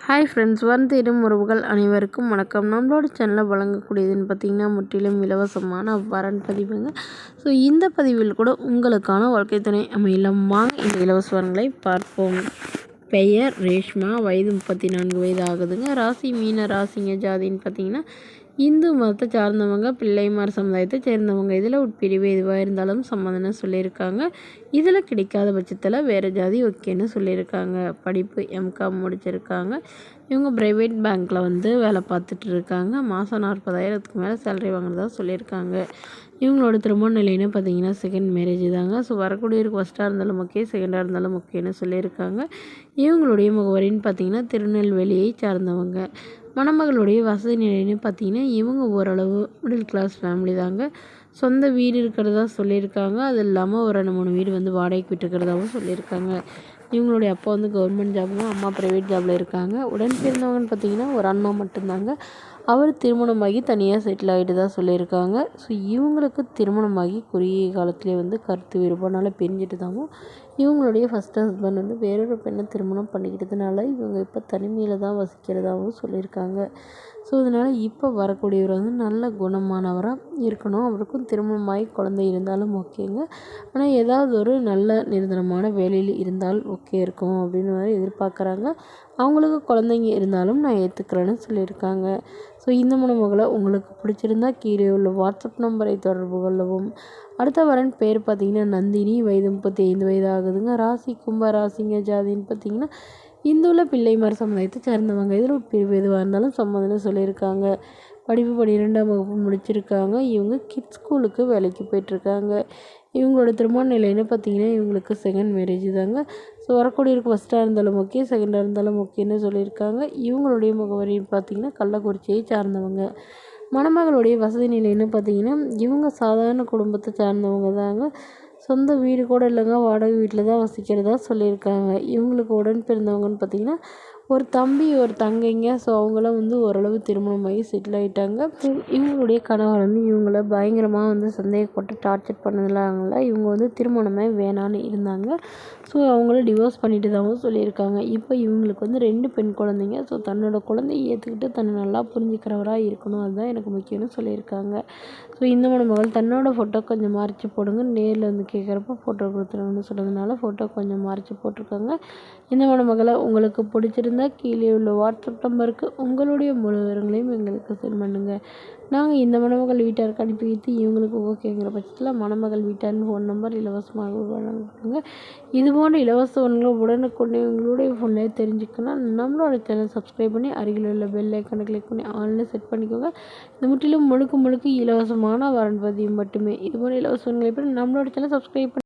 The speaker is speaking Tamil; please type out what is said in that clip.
ஹாய் ஃப்ரெண்ட்ஸ், தேடும் உறவுகள் அனைவருக்கும் வணக்கம். நம்மளோட சேனலில் வழங்கக்கூடியதுன்னு பார்த்திங்கன்னா முற்றிலும் இலவசமான வரன் பதிவுங்க. ஸோ இந்த பதிவில் கூட உங்களுக்கான வாழ்க்கை துணை அமையலாம். வாங்க இந்த இலவச வரன்களை பார்ப்போம். பெயர் ரேஷ்மா, வயது 34 வயது ஆகுதுங்க. ராசி மீன ராசிங்க. ஜாதின்னு பார்த்திங்கன்னா இந்து மதத்தை சார்ந்தவங்க, பிள்ளைமார் சமுதாயத்தை சேர்ந்தவங்க. இதில் உட்பிரிவு எதுவாக இருந்தாலும் சம்மதம்னு சொல்லியிருக்காங்க. இதில் கிடைக்காத பட்சத்தில் வேறு ஜாதி ஓகேன்னு சொல்லியிருக்காங்க. படிப்பு எம்காம் முடிச்சிருக்காங்க. இவங்க ப்ரைவேட் பேங்க்கில் வேலை பார்த்துட்டு இருக்காங்க. மாதம் 40,000க்கு மேலே சேலரி வாங்குறதா சொல்லியிருக்காங்க. இவங்களோட திருமண நிலைன்னு பார்த்தீங்கன்னா செகண்ட் மேரேஜ் தாங்க. ஸோ வரக்கூடியவருக்கு ஃபஸ்ட்டாக இருந்தாலும் ஓகே, செகண்டாக இருந்தாலும் ஓகேன்னு சொல்லியிருக்காங்க. இவங்களுடைய முகவரின்னு பார்த்தீங்கன்னா திருநெல்வேலியை சார்ந்தவங்க. மணமகளுடைய வசதி நிலைன்னு பார்த்தீங்கன்னா இவங்க ஓரளவு மிடில் கிளாஸ் ஃபேமிலி தாங்க. சொந்த வீடு இருக்கிறதா சொல்லியிருக்காங்க. அது இல்லாமல் ஒரு 2-3 வீடு வாடகைக்கு விட்டுருக்கிறதாவும் சொல்லியிருக்காங்க. இவங்களுடைய அப்பா கவர்மெண்ட் ஜாப்ங்க, அம்மா ப்ரைவேட் ஜாபில் இருக்காங்க. உடன் பிறந்தவங்கன்னு பார்த்தீங்கன்னா ஒரு அண்ணா மட்டும்தாங்க. அவர் திருமணமாகி தனியாக செட்டில் ஆகிட்டு தான் சொல்லியிருக்காங்க. ஸோ இவங்களுக்கு திருமணமாகி குறுகிய காலத்திலே கருத்து வேறுபாடுனால பிரிஞ்சுட்டு தாவும் இவங்களுடைய ஃபஸ்ட் ஹஸ்பண்ட் வேறொரு பெண்ணை திருமணம் பண்ணிக்கிட்டதுனால இவங்க இப்போ தனிமையில் தான் வசிக்கிறதாகவும் சொல்லியிருக்காங்க. ஸோ இதனால் இப்போ வரக்கூடியவர் நல்ல குணமானவராக இருக்கணும். அவருக்கும் திருமணமாகி குழந்தை இருந்தாலும் ஓகேங்க. ஆனால் ஏதாவது ஒரு நல்ல நிரந்தரமான வேலையில் இருந்தால் ஓகே இருக்கும் அப்படின்னு எதிர்பார்க்குறாங்க. அவங்களுக்கு குழந்தைங்க இருந்தாலும் நான் ஏற்றுக்கிறேன்னு சொல்லியிருக்காங்க. ஸோ இந்த மணமகளை உங்களுக்கு பிடிச்சிருந்தா கீழே உள்ள வாட்ஸ்அப் நம்பரை தொடர்பு கொள்ளவும். அடுத்த வரன் பேர் பார்த்திங்கன்னா நந்தினி, வயது 35 வயது ஆகுதுங்க. ராசி கும்ப ராசிங்க. ஜாதின்னு பார்த்திங்கன்னா இந்துள்ள பிள்ளைமார் சமுதாயத்தை சேர்ந்தவங்க. இதில் பிரிவு எதுவாக இருந்தாலும் சம்மதம்னு சொல்லியிருக்காங்க. படிப்பு 12ஆம் வகுப்பு முடிச்சிருக்காங்க. இவங்க கிட்ஸ் ஸ்கூலுக்கு வேலைக்கு போயிட்டுருக்காங்க. இவங்களோட திருமண நிலைன்னு பார்த்திங்கன்னா இவங்களுக்கு செகண்ட் மேரேஜ் தாங்க. ஸோ வரக்கூடியவருக்கு ஃபஸ்ட்டாக இருந்தாலும் ஓகே, செகண்டாக இருந்தாலும் ஓகேன்னு சொல்லியிருக்காங்க. இவங்களுடைய முகவரி பார்த்திங்கன்னா கள்ளக்குறிச்சியை சார்ந்தவங்க. மணமகளுடைய வசதி நிலைன்னு பார்த்திங்கன்னா இவங்க சாதாரண குடும்பத்தை சார்ந்தவங்க தாங்க. சொந்த வீடு கூட இல்லைங்க, வாடகை வீட்டில் தான் வசிக்கிறதா சொல்லியிருக்காங்க. இவங்களுக்கு உடன் பிறந்தவங்கன்னு பார்த்திங்கன்னா ஒரு தம்பி ஒரு தங்கைங்க. ஸோ அவங்களாம் ஓரளவு திருமணமாகி செட்டில் ஆகிட்டாங்க. இவங்களுடைய கணவர் இவங்கள பயங்கரமாக சந்தேகப்பட்டு டார்ச்சர் பண்ணதுலாங்கள இவங்க திருமணமே வேணான்னு இருந்தாங்க. ஸோ அவங்கள டிவோர்ஸ் பண்ணிட்டு தான் சொல்லியிருக்காங்க. இப்போ இவங்களுக்கு 2 பெண் குழந்தைங்க. ஸோ தன்னோட குழந்தையை ஏற்றுக்கிட்டு தன்னை நல்லா புரிஞ்சுக்கிறவராக இருக்கணும், அதுதான் எனக்கு முக்கியம்னு சொல்லியிருக்காங்க. ஸோ இந்த மணமகள் தன்னோட ஃபோட்டோ கொஞ்சம் மறைச்சி போடுங்க, நேரில் கேட்குறப்ப ஃபோட்டோ கொடுத்துருங்கன்னு சொன்னதுனால ஃபோட்டோ கொஞ்சம் மறைச்சி போட்டிருக்காங்க. இந்த மணமகளை உங்களுக்கு பிடிச்சிருந்தா கீழே உள்ள வாட்ஸ்அப் நம்பருக்கு உங்களுடைய முழு விவரங்களையும் எங்களுக்கு சென்ட் பண்ணுங்கள். நாங்கள் இந்த மணமகள் வீட்டாருக்கு அனுப்பி வைத்து இவங்களுக்கு ஓகேங்கிற பட்சத்தில் மணமகள் வீட்டார்னு ஃபோன் நம்பர் இலவசமாக வழங்குங்க. இது போன்ற இலவச ஒன்றுகளை உடனுக்குடனே உங்களுடைய ஃபோன்லேயே தெரிஞ்சுக்கணும். நம்மளோட சேனல் சப்ஸ்கிரைப் பண்ணி அருகில் உள்ள பெல் ஐக்கானை கிளிக் பண்ணி ஆன்லைன் செட் பண்ணிக்கோங்க. இது முற்றிலும் முழுக்க இலவசமான வரன் பதிவு மட்டுமே. இது போன்ற இலவச ஒன்றுகளை நம்மளோட சேனல் சப்ஸ்கிரைப் பண்ணி